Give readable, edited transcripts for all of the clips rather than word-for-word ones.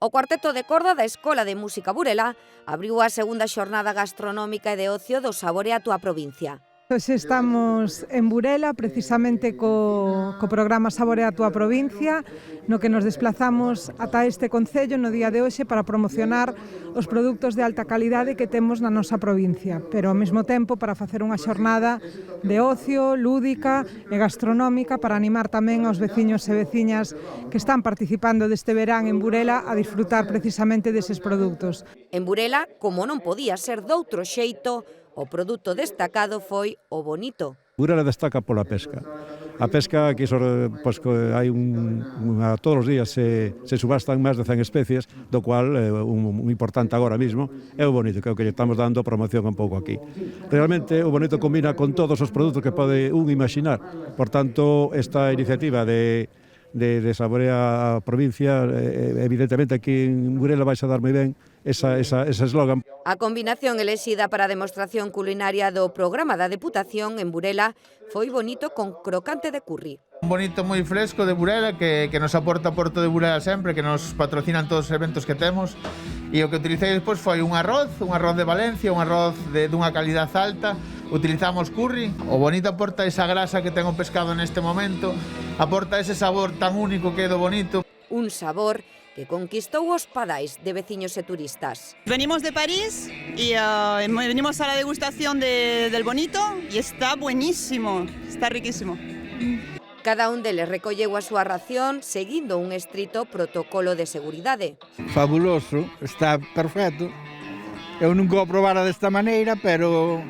O cuarteto de corda da Escola de Música Burela abriu a segunda xornada gastronómica e de ocio do Saborea a túa provincia. Hoxe estamos en Burela, precisamente co programa Saborea a túa provincia, no que nos desplazamos ata este concello no día de hoxe para promocionar os produtos de alta calidade que temos na nosa provincia, pero ao mesmo tempo para facer unha xornada de ocio, lúdica e gastronómica para animar tamén aos veciños e veciñas que están participando deste verán en Burela a disfrutar precisamente deses produtos. En Burela, como non podía ser doutro xeito, o produto destacado foi o bonito. Burela destaca pola pesca. A pesca aquí pois, hai todos os días se subastan máis de 100 especies, do cual un importante agora mismo é o bonito, que é o que estamos dando promoción un pouco aquí. Realmente o bonito combina con todos os produtos que pode un imaginar. Por tanto, esta iniciativa de Saborea a provincia, evidentemente aquí en Burela vais a dar moi ben ese eslogan. A combinación elexida para a demostración culinaria do programa da Deputación en Burela foi bonito con crocante de curry. Un bonito moi fresco de Burela que nos aporta Porto de Burela sempre, que nos patrocinan todos os eventos que temos. E o que utilicei despois foi un arroz de Valencia, un arroz dunha calidad alta. Utilizamos curry. O bonito aporta esa grasa que ten o pescado neste momento, aporta ese sabor tan único que é do bonito. Un sabor que conquistou os padais de veciños e turistas. Venimos de París y venimos a la degustación del bonito y está buenísimo, está riquísimo. Cada un deles recolleu a súa ración seguindo un estrito protocolo de seguridade. Fabuloso, está perfecto. Eu nunca o probara desta maneira, pero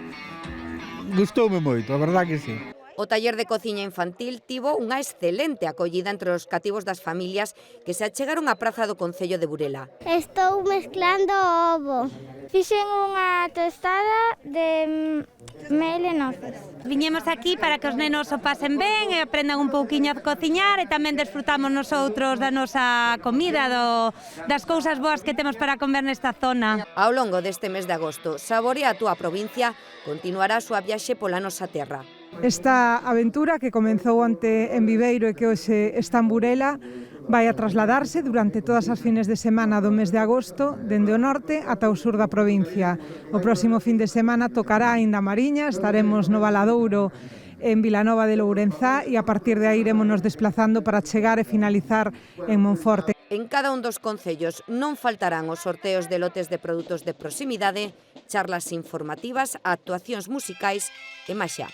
gustoume moito, a verdad que sí. O taller de cociña infantil tivo unha excelente acollida entre os cativos das familias que se achegaron á praza do Concello de Burela. Estou mezclando ovo. Fixen unha tostada de mel e noces. Viñemos aquí para que os nenos o pasen ben e aprendan un pouquiño a cociñar e tamén desfrutamos nosotros da nosa comida, das cousas boas que temos para comer nesta zona. Ao longo deste mes de agosto, Saborea a túa provincia continuará a súa viaxe pola nosa terra. Esta aventura que comezou onte en Viveiro e que hoxe está en Burela vai a trasladarse durante todas as fines de semana do mes de agosto dende o norte ata o sur da provincia. O próximo fin de semana tocará aínda a Mariña, estaremos no Valadouro en Vilanova de Lourenzá e a partir de aí iremos nos desplazando para chegar e finalizar en Monforte. En cada un dos concellos non faltarán os sorteos de lotes de produtos de proximidade, charlas informativas, actuacións musicais e máis xa.